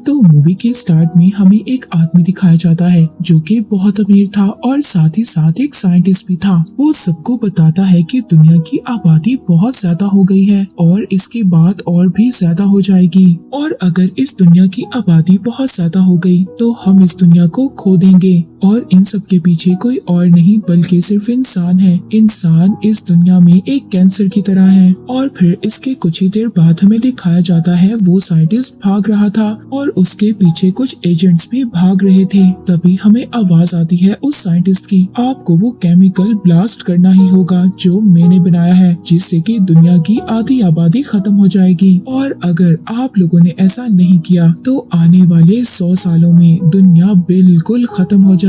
तो मूवी के स्टार्ट में हमें एक आदमी दिखाया जाता है जो कि बहुत अमीर था और साथ ही साथ एक साइंटिस्ट भी था। वो सबको बताता है कि दुनिया की आबादी बहुत ज्यादा हो गई है और इसके बाद और भी ज्यादा हो जाएगी, और अगर इस दुनिया की आबादी बहुत ज्यादा हो गई तो हम इस दुनिया को खो देंगे। और इन सब के पीछे कोई और नहीं बल्कि सिर्फ इंसान है। इंसान इस दुनिया में एक कैंसर की तरह है। और फिर इसके कुछ ही देर बाद हमें दिखाया जाता है वो साइंटिस्ट भाग रहा था और उसके पीछे कुछ एजेंट्स भी भाग रहे थे। तभी हमें आवाज आती है उस साइंटिस्ट की, आपको वो केमिकल ब्लास्ट करना ही होगा जो मैंने बनाया है, जिससे कि दुनिया की आधी आबादी खत्म हो जाएगी। और अगर आप लोगों ने ऐसा नहीं किया तो आने वाले 100 सालों में दुनिया बिल्कुल खत्म हो जाएगी।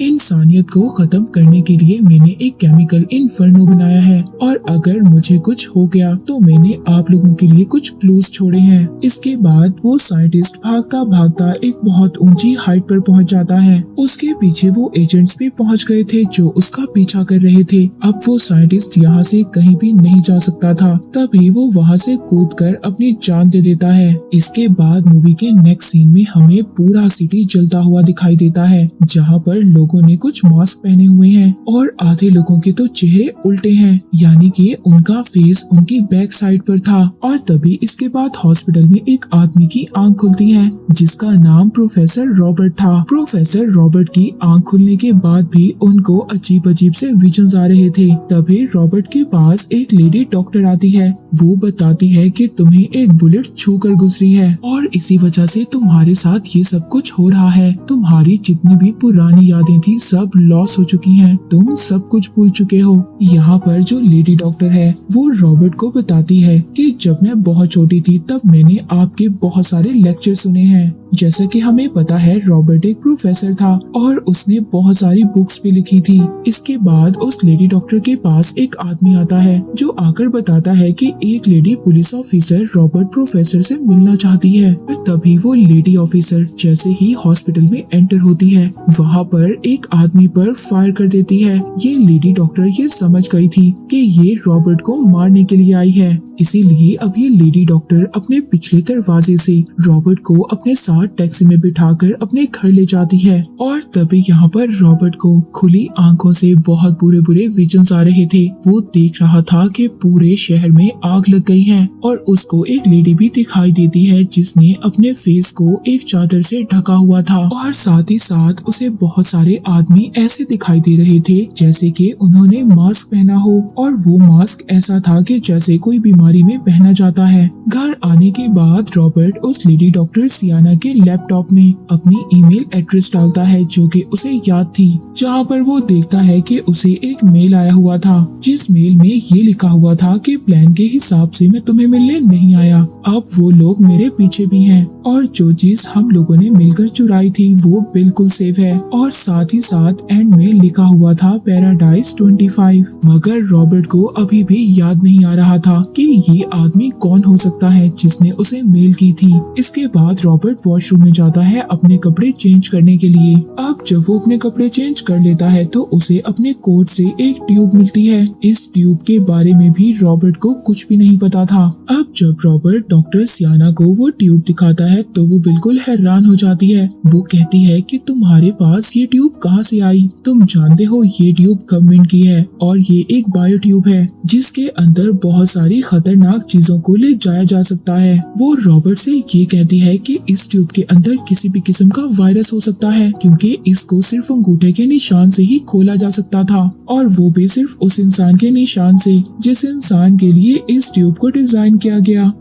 इंसानियत को खत्म करने के लिए मैंने एक केमिकल इन्फर्नो बनाया है, और अगर मुझे कुछ हो गया तो मैंने आप लोगों के लिए कुछ क्लूज छोड़े हैं। इसके बाद वो साइंटिस्ट भागता भागता एक बहुत ऊंची हाइट पर पहुंच जाता है। उसके पीछे वो एजेंट्स भी पहुंच गए थे जो उसका पीछा कर रहे थे। अब वो साइंटिस्ट यहाँ से कहीं भी नहीं जा सकता था, तभी वो वहाँ से कूदकर अपनी जान दे देता है। इसके बाद मूवी के नेक्स्ट सीन में हमें पूरा सिटी जलता हुआ दिखाई देता है, जहाँ पर लोगों ने कुछ मास्क पहने हुए हैं और आधे लोगों के तो चेहरे उल्टे हैं, यानी कि उनका फेस उनकी बैक साइड पर था। और तभी इसके बाद हॉस्पिटल में एक आदमी की आंख खुलती है जिसका नाम प्रोफेसर रॉबर्ट था। प्रोफेसर रॉबर्ट की आंख खुलने के बाद भी उनको अजीब अजीब से विजन्स आ रहे थे। तभी रॉबर्ट के पास एक लेडी डॉक्टर आती है। वो बताती है कि तुम्हें एक बुलेट छूकर गुजरी है और इसी वजह से तुम्हारे साथ ये सब कुछ हो रहा है। तुम्हारी जितनी भी पुरानी यादें थी सब लॉस हो चुकी हैं, तुम सब कुछ भूल चुके हो। यहाँ पर जो लेडी डॉक्टर है वो रॉबर्ट को बताती है कि जब मैं बहुत छोटी थी तब मैंने आपके बहुत सारे लेक्चर सुने हैं। जैसा कि हमें पता है रॉबर्ट एक प्रोफेसर था और उसने बहुत सारी बुक्स भी लिखी थी। इसके बाद उस लेडी डॉक्टर के पास एक आदमी आता है जो आकर बताता है कि एक lady police officer Robert professor से मिलना चाहती है। तभी वो लेडी ऑफिसर जैसे ही हॉस्पिटल में एंटर होती है वहाँ पर एक आदमी पर फायर कर देती है। ये लेडी डॉक्टर ये समझ गई थी कि ये रॉबर्ट को मारने के लिए आई है, इसीलिए अब ये लेडी डॉक्टर अपने पिछले दरवाजे से रॉबर्ट को अपने साथ टैक्सी में बिठाकर अपने घर ले जाती है। और तभी यहाँ पर रॉबर्ट को खुली आंखों से बहुत बुरे बुरे विजन्स आ रहे थे। वो देख रहा था कि पूरे शहर में आग लग गई है और उसको एक लेडी भी दिखाई देती है जिसने अपने फेस को एक चादर से ढका हुआ था, और साथ ही साथ उसे बहुत सारे आदमी ऐसे दिखाई दे रहे थे जैसे कि उन्होंने मास्क पहना हो, और वो मास्क ऐसा था कि जैसे कोई बीमारी में पहना जाता है। घर आने के बाद रॉबर्ट उस लेडी डॉक्टर सियाना के लैपटॉप में अपनी ईमेल एड्रेस डालता है जो कि उसे याद थी, जहाँ पर वो देखता है कि उसे एक मेल आया हुआ था जिस मेल में ये लिखा हुआ था कि प्लान के हिसाब से मैं तुम्हें मिलने नहीं आया, अब वो लोग मेरे पीछे भी हैं और जो चीज हम लोगों ने मिलकर चुराई थी वो बिल्कुल सेफ है। और साथ ही साथ एंड में लिखा हुआ था पैराडाइज 25। मगर रॉबर्ट को अभी भी याद नहीं आ रहा था कि ये आदमी कौन हो सकता है जिसने उसे मेल की थी। इसके बाद रॉबर्ट वॉशरूम में जाता है अपने कपड़े चेंज करने के लिए। अब जब वो अपने कपड़े चेंज कर लेता है तो उसे अपने कोट से एक ट्यूब मिलती है। इस ट्यूब के बारे में भी रॉबर्ट को कुछ भी नहीं पता था। अब जब रॉबर्ट डॉक्टर सियाना को वो ट्यूब दिखाता है तो वो बिल्कुल हैरान हो जाती है। वो कहती है कि तुम्हारे पास ये ट्यूब कहाँ से आई? तुम जानते हो ये ट्यूब गवर्नमेंट की है और ये एक बायो ट्यूब है जिसके अंदर बहुत सारी खतरनाक चीजों को ले जाया जा सकता है। वो रॉबर्ट से ये कहती है कि इस ट्यूब के अंदर किसी भी किस्म का वायरस हो सकता है क्योंकि इसको सिर्फ अंगूठे के निशान से ही खोला जा सकता था, और वो भी सिर्फ उस इंसान के निशान से जिस इंसान के लिए इस ट्यूब को डिजाइन किया गया।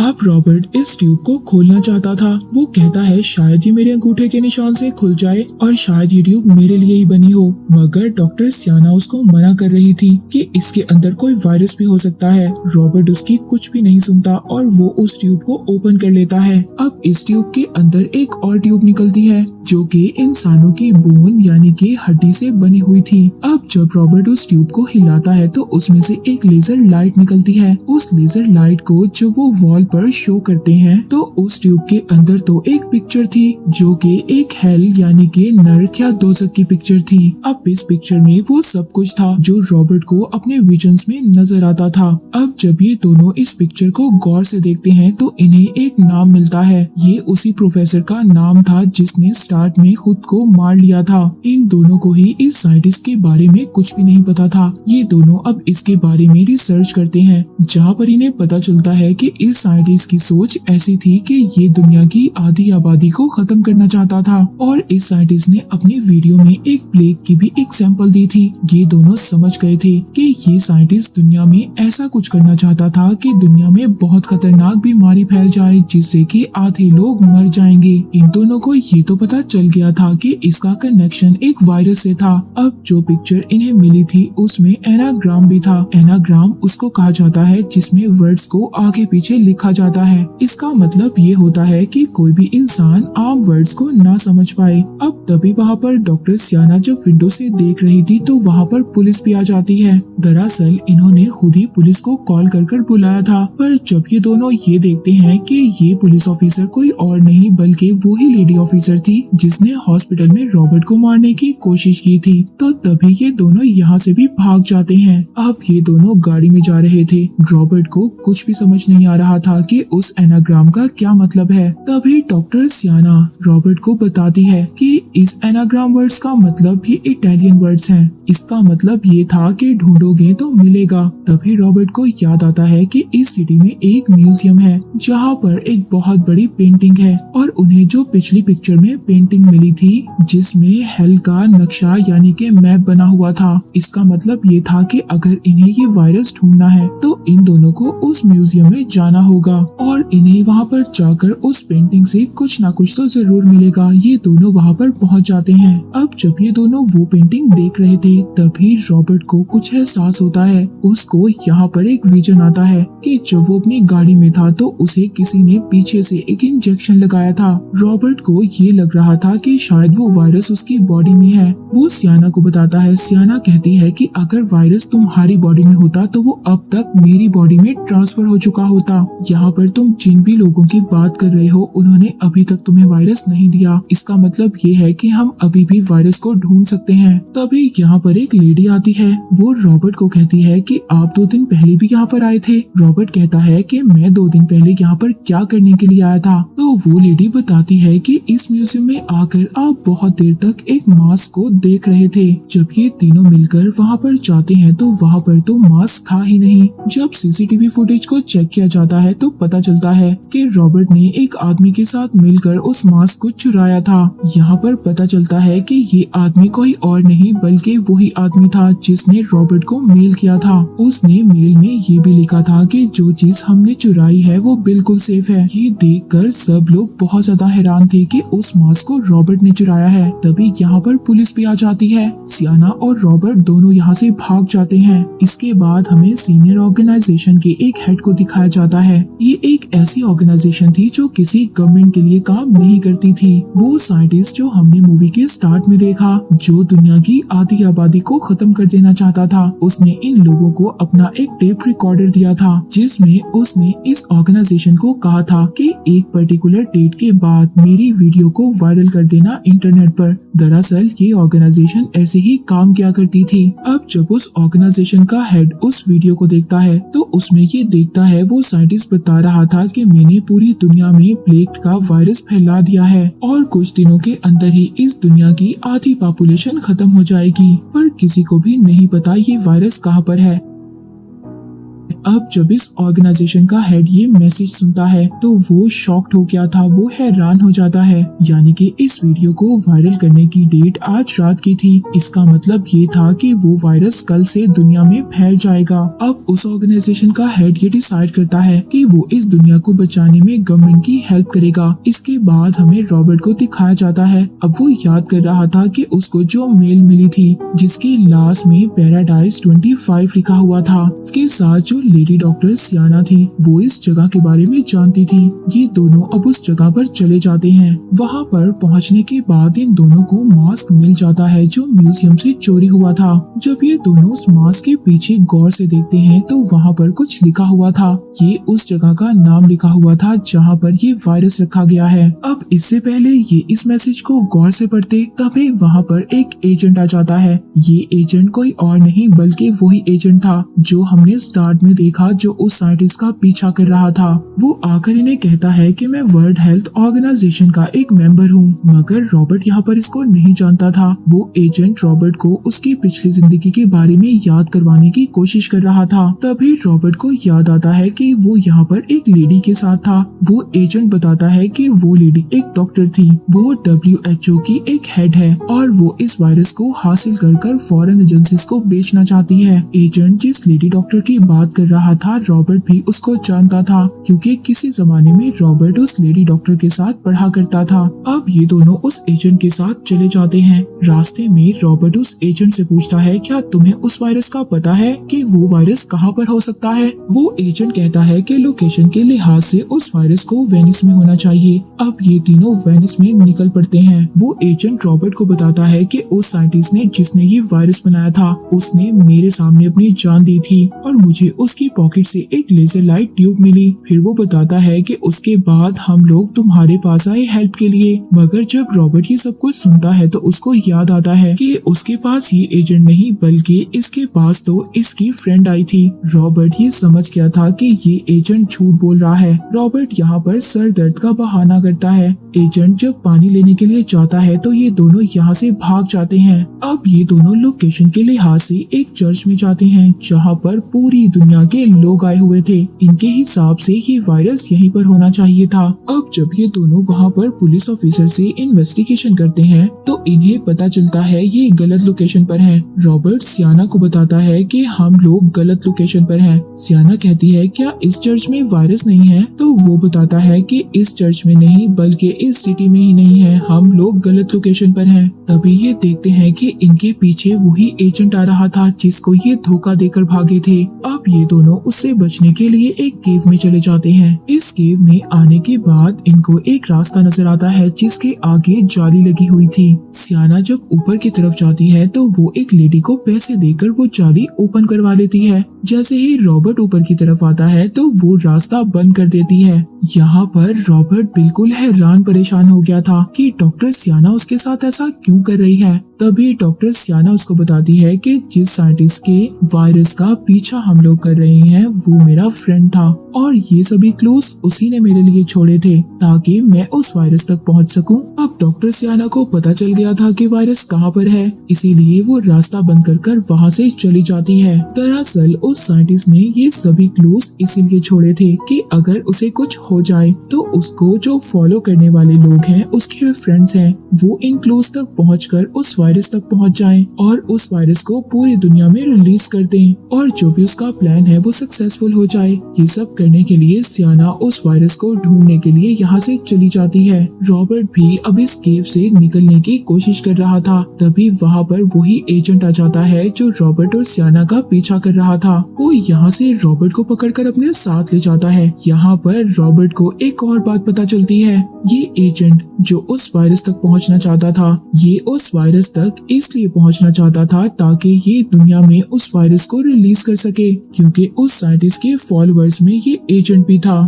अब रॉबर्ट इस ट्यूब को खोलना चाहता था। वो कहता है शायद ये मेरे अंगूठे के निशान से खुल जाए और शायद ये ट्यूब मेरे लिए ही बनी हो, मगर डॉक्टर सियाना उसको मना कर रही थी कि इसके अंदर कोई वायरस भी हो सकता है। रॉबर्ट उसकी कुछ भी नहीं सुनता और वो उस ट्यूब को ओपन कर लेता है। अब इस ट्यूब के अंदर एक और ट्यूब निकलती है जो कि इंसानों की बोन यानी कि हड्डी से बनी हुई थी। अब जब रॉबर्ट उस ट्यूब को हिलाता है तो उसमें से एक लेजर लाइट निकलती है। उस लेजर लाइट को जब वो वॉल पर शो करते हैं तो उस ट्यूब के अंदर तो एक पिक्चर थी जो कि एक हेल यानी कि नरक या दोजख की पिक्चर थी। अब इस पिक्चर में वो सब कुछ था जो रॉबर्ट को अपने विजन्स में नजर आता था। अब जब ये दोनों इस पिक्चर को गौर से देखते हैं तो इन्हें एक नाम मिलता है। ये उसी प्रोफेसर का नाम था जिसने स्टार्ट में खुद को मार लिया था। इन दोनों को ही इस साइंटिस्ट के बारे में कुछ भी नहीं पता था। ये दोनों अब इसके बारे में रिसर्च करते हैं, जहाँ पर इन्हें पता चलता है कि इस साइंटिस्ट की सोच ऐसी थी कि ये दुनिया की आधी आबादी को खत्म करना चाहता था और इस साइंटिस्ट ने अपनी वीडियो में एक प्लेग की भी एग्जांपल दी थी। ये दोनों समझ गए थे कि ये साइंटिस्ट दुनिया में ऐसा कुछ करना चाहता था कि दुनिया में बहुत खतरनाक बीमारी फैल जाए जिससे कि आधे लोग मर जाएंगे। इन दोनों को ये तो पता चल गया था कि इसका कनेक्शन एक वायरस से था। अब जो पिक्चर इन्हें मिली थी उसमें एनाग्राम भी था। एनाग्राम उसको कहा जाता है जिसमें वर्ड्स को आगे पीछे लिखा जाता है। इसका मतलब ये होता है कि कोई भी इंसान आम वर्ड्स को ना समझ पाए। अब तभी वहाँ पर डॉक्टर सियाना जब विंडो से देख रही थी तो वहाँ पर पुलिस भी आ जाती है। दरअसल इन्होंने खुद ही पुलिस को कॉल कर बुलाया था, पर जब ये दोनों ये देखते हैं कि ये पुलिस ऑफिसर कोई और नहीं बल्कि वो ही लेडी ऑफिसर थी जिसने हॉस्पिटल में रॉबर्ट को मारने की कोशिश की थी, तो तभी ये दोनों यहाँ से भी भाग जाते हैं। अब ये दोनों गाड़ी में जा रहे थे। रॉबर्ट को कुछ भी समझ नहीं आ रहा था कि उस एनाग्राम का क्या मतलब है। तभी डॉक्टर सियाना रॉबर्ट को बताती है कि इस एनाग्राम वर्ड्स का मतलब भी इटालियन वर्ड्स हैं। इसका मतलब ये था कि ढूंढोगे तो मिलेगा। तभी रॉबर्ट को याद आता है कि इस सिटी में एक म्यूजियम है जहाँ पर एक बहुत बड़ी पेंटिंग है और उन्हें जो पिछली पिक्चर में पेंटिंग मिली थी जिसमें हेल का नक्शा यानी कि मैप बना हुआ था। इसका मतलब ये था कि अगर इन्हें ये वायरस ढूंढना है तो इन दोनों को उस म्यूजियम में जाना होगा और इन्हें वहाँ पर जाकर उस पेंटिंग से कुछ ना कुछ तो जरूर मिलेगा। ये दोनों वहाँ पर पहुँच जाते हैं। अब जब ये दोनों वो पेंटिंग देख रहे थे तभी रॉबर्ट को कुछ एहसास होता है। उसको यहाँ पर एक विजन आता है कि जब वो अपनी गाड़ी में था तो उसे किसी ने पीछे से एक इंजेक्शन लगाया था। रॉबर्ट को ये लग रहा था कि शायद वो वायरस उसकी बॉडी में है। वो सियाना को बताता है। सियाना कहती है कि अगर वायरस तुम्हारी बॉडी में होता तो वो अब तक मेरी बॉडी में ट्रांसफर हो चुका होता। यहाँ पर तुम जिन भी लोगों की बात कर रहे हो उन्होंने अभी तक तुम्हें वायरस नहीं दिया। इसका मतलब ये है कि हम अभी भी वायरस को ढूंढ सकते हैं। तभी यहाँ पर एक लेडी आती है। वो रॉबर्ट को कहती है कि आप 2 दिन पहले भी यहाँ पर आए थे। रॉबर्ट कहता है कि मैं 2 दिन पहले यहाँ पर क्या करने के लिए आया था। तो वो लेडी बताती है कि इस म्यूजियम में आकर आप बहुत देर तक एक मास्क को देख रहे थे। जब ये तीनों मिलकर वहाँ पर जाते हैं तो वहाँ पर तो मास्क था ही नहीं। जब सीसीटीवी फुटेज को चेक किया जाता है तो पता चलता है कि रॉबर्ट ने एक आदमी के साथ मिलकर उस मास्क को चुराया था। यहाँ पर पता चलता है कि ये आदमी कोई और नहीं बल्कि वही आदमी था जिसने रॉबर्ट को मेल किया था। उसने मेल में ये भी लिखा था कि जो चीज हमने चुराई है वो बिल्कुल सेफ है। ये देखकर सब लोग बहुत ज्यादा हैरान थे कि उस मास्क को रॉबर्ट ने चुराया है। तभी यहाँ पर पुलिस भी आ जाती है। सियाना और रॉबर्ट दोनों यहाँ से भाग जाते हैं। इसके बाद हमें सीनियर ऑर्गेनाइजेशन के एक हेड को दिखाया जाता है। ये एक ऐसी ऑर्गेनाइजेशन थी जो किसी गवर्नमेंट के लिए काम नहीं करती थी। वो साइंटिस्ट जो हमने मूवी के स्टार्ट में देखा जो दुनिया की आधी आबादी को खत्म कर देना चाहता था, उसने इन लोगों को अपना एक टेप रिकॉर्डर दिया था जिसमें उसने इस ऑर्गेनाइजेशन को कहा था कि एक पर्टिकुलर डेट के बाद मेरी वीडियो को वायरल कर देना इंटरनेट पर। दरअसल ये ऑर्गेनाइजेशन ऐसे ही काम किया करती थी। अब जब उस ऑर्गेनाइजेशन का हेड उस वीडियो को देखता है तो उसमें ये देखता है वो साइंटिस्ट बता रहा था कि मैंने पूरी दुनिया में प्लेग का वायरस फैला दिया है और कुछ दिनों के अंदर ही इस दुनिया की आधी पॉपुलेशन खत्म हो जाएगी, पर किसी को भी नहीं पता ये वायरस कहाँ पर है। अब जब इस ऑर्गेनाइजेशन का हेड ये मैसेज सुनता है तो वो शॉक्ड हो गया था। वो हैरान हो जाता है, यानी कि इस वीडियो को वायरल करने की डेट आज रात की थी। इसका मतलब ये था कि वो वायरस कल से दुनिया में फैल जाएगा। अब उस ऑर्गेनाइजेशन का हेड ये डिसाइड करता है कि वो इस दुनिया को बचाने में गवर्नमेंट की हेल्प करेगा। इसके बाद हमें रॉबर्ट को दिखाया जाता है। अब वो याद कर रहा था कि उसको जो मेल मिली थी जिसके लास्ट में पैराडाइज 25 लिखा हुआ था, इसके साथ जो लेडी डॉक्टर सियाना थी वो इस जगह के बारे में जानती थी। ये दोनों अब उस जगह पर चले जाते हैं। वहाँ पर पहुँचने के बाद इन दोनों को मास्क मिल जाता है जो म्यूजियम से चोरी हुआ था। जब ये दोनों उस मास्क के पीछे गौर से देखते हैं तो वहाँ पर कुछ लिखा हुआ था। ये उस जगह का नाम लिखा हुआ था जहाँ पर ये वायरस रखा गया है। अब इससे पहले ये इस मैसेज को गौर से पढ़ते तभी वहाँ पर एक एजेंट आ जाता है। ये एजेंट कोई और नहीं बल्कि वही एजेंट था जो हमने स्टार्ट में देखा जो उस साइंटिस्ट का पीछा कर रहा था। वो आकर इन्हें कहता है कि मैं वर्ल्ड हेल्थ ऑर्गेनाइजेशन का एक मेंबर हूँ, मगर रॉबर्ट यहाँ पर इसको नहीं जानता था। वो एजेंट रॉबर्ट को उसकी पिछली जिंदगी के बारे में याद करवाने की कोशिश कर रहा था। तभी रॉबर्ट को याद आता है कि वो यहाँ पर एक लेडी के साथ था। वो एजेंट बताता है कि वो लेडी एक डॉक्टर थी। वो WHO की एक हेड है और वो इस वायरस को हासिल कर फॉरेन एजेंसीज को बेचना चाहती है। एजेंट जिस लेडी डॉक्टर की बात कर रहा था रॉबर्ट भी उसको जानता था क्योंकि किसी जमाने में रॉबर्ट उस लेडी डॉक्टर के साथ पढ़ा करता था। अब ये दोनों उस एजेंट के साथ चले जाते हैं। रास्ते में रॉबर्ट उस एजेंट से पूछता है क्या तुम्हें उस वायरस का पता है कि वो वायरस कहाँ पर हो सकता है। वो एजेंट कहता है कि लोकेशन के लिहाज से उस वायरस को वेनिस में होना चाहिए। अब ये तीनों वेनिस में निकल पड़ते हैं। वो एजेंट रॉबर्ट को बताता है कि उस साइंटिस्ट ने जिसने ये वायरस बनाया था उसने मेरे सामने अपनी जान दी थी और मुझे उसकी पॉकेट से एक लेजर लाइट ट्यूब मिली। फिर वो बताता है कि उसके बाद हम लोग तुम्हारे पास आए हेल्प के लिए। मगर जब रॉबर्ट ये सब कुछ सुनता है तो उसको याद आता है कि उसके पास ये एजेंट नहीं बल्कि इसके पास तो इसकी फ्रेंड आई थी। रॉबर्ट ये समझ गया था कि ये एजेंट झूठ बोल रहा है। रॉबर्ट यहाँ पर सर दर्द का बहाना करता है। एजेंट जब पानी लेने के लिए जाता है तो ये दोनों यहाँ से भाग जाते हैं। अब ये दोनों लोकेशन के लिहाज से एक चर्च में जाते हैं जहाँ पर पूरी दुनिया के लोग आए हुए थे। इनके हिसाब से ये वायरस यहीं पर होना चाहिए था। अब जब ये दोनों वहाँ पर पुलिस ऑफिसर से इन्वेस्टिगेशन करते हैं तो इन्हें पता चलता है ये गलत लोकेशन पर हैं। रॉबर्ट सियाना को बताता है कि हम लोग गलत लोकेशन पर हैं। सियाना कहती है क्या इस चर्च में वायरस नहीं है? तो वो बताता है कि इस चर्च में नहीं बल्कि इस सिटी में ही नहीं है, हम लोग गलत लोकेशन पर हैं। तभी ये देखते हैं कि इनके पीछे वही एजेंट आ रहा था जिसको ये धोखा देकर भागे थे। अब ये दोनों उससे बचने के लिए एक केव में चले जाते हैं। इस केव में आने के बाद इनको एक रास्ता नजर आता है जिसके आगे जाली लगी हुई थी। सियाना जब ऊपर की तरफ जाती है तो वो एक लेडी को पैसे देकर वो जाली ओपन करवा लेती है। जैसे ही रॉबर्ट ऊपर की तरफ आता है तो वो रास्ता बंद कर देती है। यहाँ पर रॉबर्ट बिल्कुल हैरान परेशान हो गया था कि डॉक्टर सियाना उसके साथ ऐसा क्यों कर रही है। तभी डॉक्टर सियाना उसको बताती है कि जिस साइंटिस्ट के वायरस का पीछा हम लोग कर रहे हैं वो मेरा फ्रेंड था और ये सभी क्लूज उसी ने मेरे लिए छोड़े थे ताकि मैं उस वायरस तक पहुंच सकूं। अब डॉक्टर सियाना को पता चल गया था कि वायरस कहां पर है, इसीलिए वो रास्ता बंद कर वहां से चली जाती है। दरअसल उस साइंटिस्ट ने ये सभी क्लूज इसीलिए छोड़े थे कि अगर उसे कुछ हो जाए तो उसको जो फॉलो करने वाले लोग हैं उसके फ्रेंड्स हैं वो इन क्लूज तक पहुंचकर उस वायरस तक पहुंच जाएं और उस वायरस को पूरी दुनिया में रिलीज कर दें और जो भी उसका प्लान है वो सक्सेसफुल हो जाए। ये सब करने के लिए सियाना उस वायरस को ढूंढने के लिए यहाँ से चली जाती है। रॉबर्ट भी अब इस केव से निकलने की कोशिश कर रहा था। तभी वहाँ पर वही एजेंट आ जाता है जो रॉबर्ट और सियाना का पीछा कर रहा था। वो यहाँ से रॉबर्ट को पकड़कर अपने साथ ले जाता है। यहाँ पर रॉबर्ट को एक और बात पता चलती है। ये एजेंट जो उस वायरस तक पहुँचना चाहता था ये उस वायरस तक इसलिए पहुँचना चाहता था ताकि ये दुनिया में उस वायरस को रिलीज कर सके क्योंकि उस साइंटिस्ट के फॉलोअर्स में ये एजेंट भी था।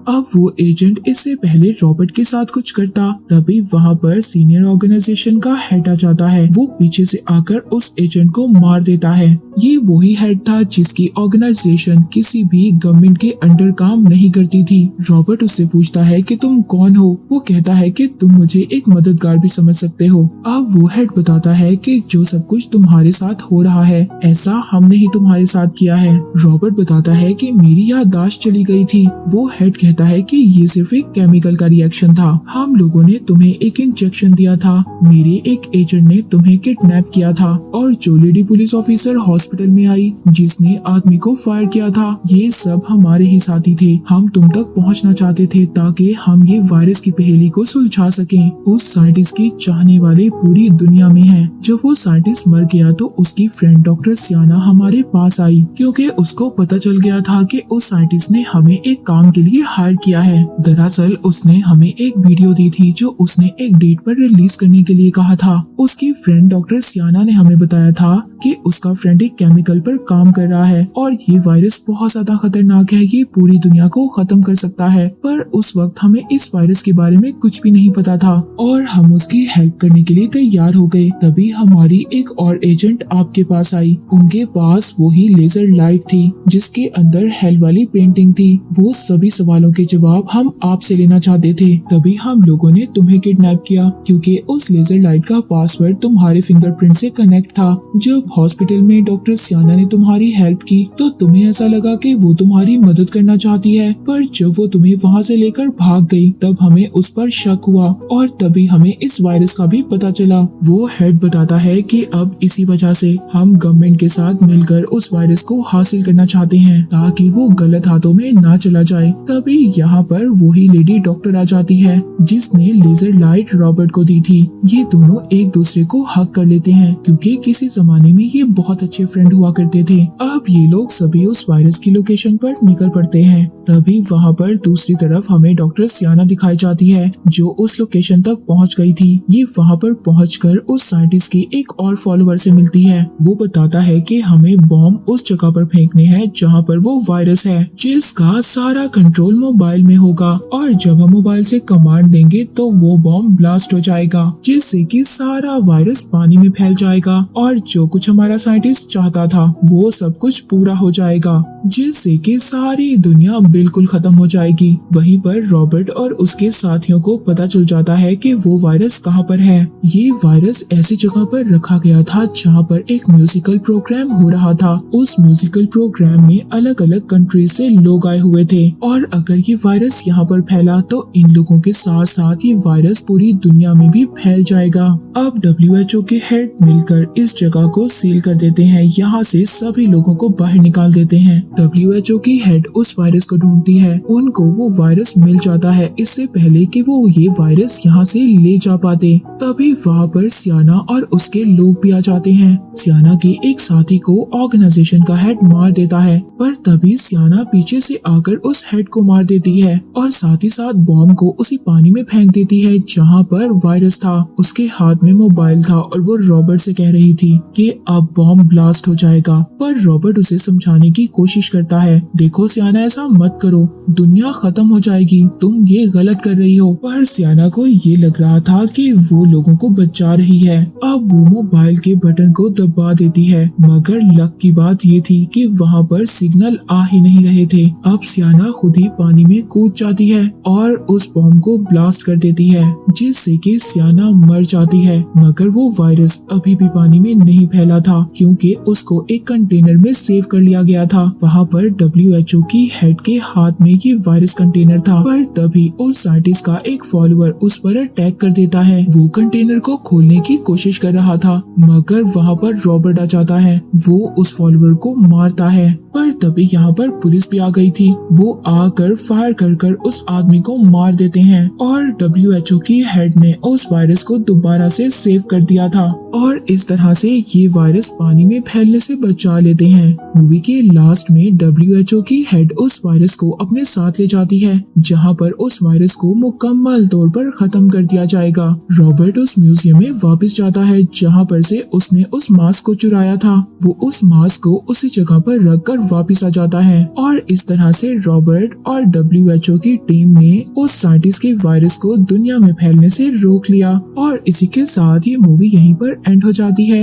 अब वो एजेंट इससे पहले रॉबर्ट के साथ कुछ करता तभी वहाँ पर सीनियर ऑर्गेनाइजेशन का हेड आ जाता है। वो पीछे से आकर उस एजेंट को मार देता है। ये वही हेड था जिसकी ऑर्गेनाइजेशन किसी भी गवर्नमेंट के अंडर काम नहीं करती थी। रॉबर्ट उससे पूछता है कि तुम कौन हो? वो कहता है कि तुम मुझे एक मददगार भी समझ सकते हो। अब वो हेड बताता है कि जो सब कुछ तुम्हारे साथ हो रहा है ऐसा हमने ही तुम्हारे साथ किया है। रॉबर्ट बताता है कि मेरी याददाश्त चली गई थी। वो हेड कहता है कि ये सिर्फ एक केमिकल का रिएक्शन था, हम लोगों ने तुम्हें एक इंजेक्शन दिया था, मेरे एक एजेंट ने तुम्हें किडनैप किया था और जो लेडी पुलिस ऑफिसर हॉस्पिटल में आई जिसने आदमी को फायर किया था ये सब हमारे ही साथी थे। हम तुम तक पहुंचना चाहते थे ताकि हम ये वायरस की पहेली को सुलझा सकें। उस साइंटिस्ट के चाहने वाले पूरी दुनिया में हैं जब वो साइंटिस्ट मर गया तो उसकी फ्रेंड डॉक्टर सियाना हमारे पास आई, क्योंकि उसको पता चल गया था कि उस साइंटिस्ट ने हमें एक काम के लिए हायर किया है। दरअसल उसने हमें एक वीडियो दी थी जो उसने एक डेट पर रिलीज करने के लिए कहा था। उसकी फ्रेंड डॉक्टर सियाना ने हमें बताया था कि उसका फ्रेंड एक केमिकल पर काम कर रहा है और ये वायरस बहुत ज्यादा खतरनाक है, ये पूरी दुनिया को खत्म कर सकता है। पर उस वक्त हमें इस वायरस के बारे में कुछ भी नहीं पता था और हम उसकी हेल्प करने के लिए तैयार हो गए। तभी हमारी एक और एजेंट आपके पास आई। उनके पास वही लेजर लाइट थी जिसके अंदर हेल वाली पेंटिंग थी। वो सभी सवालों के जवाब हम आपसे लेना चाहते थे। तभी हम लोगों ने तुम्हें किडनैप किया, क्योंकि उस लेजर लाइट का पासवर्ड तुम्हारे फिंगरप्रिंट से कनेक्ट था। जब हॉस्पिटल में डॉक्टर सियाना ने तुम्हारी हेल्प की तो तुम्हें ऐसा लगा कि वो तुम्हारी मदद करना चाहती है, पर जब वो तुम्हें वहाँ से लेकर भाग गई तब हमें उस पर शक हुआ और तभी हमें इस वायरस का भी पता चला। वो हेड बताता है कि अब इसी वजह से हम गवर्नमेंट के साथ मिलकर उस वायरस को हासिल करना चाहते हैं ताकि वो गलत हाथों में ना चला जाए। तभी यहाँ पर वही लेडी डॉक्टर आ जाती है जिसने लेजर लाइट रॉबर्ट को दी थी। ये दोनों एक दूसरे को हक कर लेते हैं क्योंकि किसी जमाने में ये बहुत अच्छे फ्रेंड हुआ करते थे। अब ये लोग सभी उस वायरस की लोकेशन पर निकल पड़ते हैं। तभी वहाँ पर दूसरी तरफ हमें डॉक्टर सियाना दिखाई जाती है जो उस लोकेशन तक पहुँच गई थी। ये वहाँ पर पहुँचकर उस साइंटिस्ट की एक और फॉलोअर से मिलती है। वो बताता है कि हमें बॉम्ब उस जगह पर फेंकने हैं जहाँ पर वो वायरस है, जिसका सारा कंट्रोल मोबाइल में होगा और जब हम मोबाइल से कमांड देंगे तो वो बॉम्ब ब्लास्ट हो जाएगा, जिससे कि सारा वायरस पानी में फैल जाएगा और जो कुछ हमारा साइंटिस्ट चाहता था वो सब कुछ पूरा हो जाएगा, जिससे कि सारी दुनिया बिल्कुल खत्म हो जाएगी। वहीं पर रॉबर्ट और उसके साथियों को पता चल जाता है कि वो वायरस कहाँ पर है। ये वायरस ऐसी जगह पर रखा गया था जहाँ पर एक म्यूजिकल प्रोग्राम हो रहा था। उस म्यूजिकल प्रोग्राम में अलग अलग कंट्री से लोग आए हुए थे और अगर ये वायरस यहाँ पर फैला तो इन लोगों के साथ साथ ये वायरस पूरी दुनिया में भी फैल जाएगा। अब WHO के हेड मिलकर इस जगह को सील कर देते हैं, यहाँ से सभी लोगों को बाहर निकाल देते हैं। WHO की हेड उस वायरस को ढूंढती है, उनको वो वायरस मिल जाता है इससे पहले कि वो ये वायरस यहाँ से ले जा पाते। तभी वहाँ पर सियाना और उसके लोग भी आ जाते हैं। सियाना के एक साथी को ऑर्गेनाइजेशन का हेड मार देता है, पर तभी सियाना पीछे से आकर उस हेड को मार देती है और साथ ही साथ बॉम्ब को उसी पानी में फेंक देती है जहाँ पर वायरस था। उसके हाथ में मोबाइल था और वो रॉबर्ट से कह रही थी कि अब बॉम्ब ब्लास्ट हो जाएगा, पर रॉबर्ट उसे समझाने की कोशिश करता है, देखो सियाना ऐसा मत करो, दुनिया खत्म हो जाएगी, तुम ये गलत कर रही हो। पर सियाना को ये लग रहा था कि वो लोगों को बचा रही है। अब वो मोबाइल के बटन को दबा देती है, मगर लक की बात ये थी कि वहाँ पर सिग्नल आ ही नहीं रहे थे। अब सियाना खुद ही पानी में कूद जाती है और उस बॉम्ब को ब्लास्ट कर देती है, जिससे कि सियाना मर जाती है। मगर वो वायरस अभी भी पानी में नहीं फैला था क्योंकि उसको एक कंटेनर में सेव कर लिया गया था। वहाँ पर WHO की हेड के हाथ में ये वायरस कंटेनर था, पर तभी उस साइंटिस्ट का एक फॉलोअर उस पर अटैक कर देता है। वो कंटेनर को खोलने की कोशिश कर रहा था, मगर वहाँ पर रॉबर्ट आ जाता है। वो उस फॉलोअर को मारता है, पर तभी यहाँ पर पुलिस भी आ गई थी। वो आकर फायर कर उस आदमी को मार देते हैं और WHO की हेड ने उस वायरस को दोबारा से सेव कर दिया था और इस तरह से ये वायरस पानी में फैलने से बचा लेते हैं। मूवी के लास्ट में WHO की हेड उस वायरस को अपने साथ ले जाती है, जहाँ पर उस वायरस को मुकम्मल तौर पर खत्म कर दिया जाएगा। रॉबर्ट उस म्यूजियम में वापस जाता है जहाँ पर से उसने उस मास्क को चुराया था। वो उस मास्क को उसी जगह पर रखकर वापस आ जाता है और इस तरह से रॉबर्ट और WHO की टीम ने उस साइंटिस्ट के वायरस को दुनिया में फैलने से रोक लिया। और इसी के साथ ये मूवी यहीं पर एंड हो जाती है।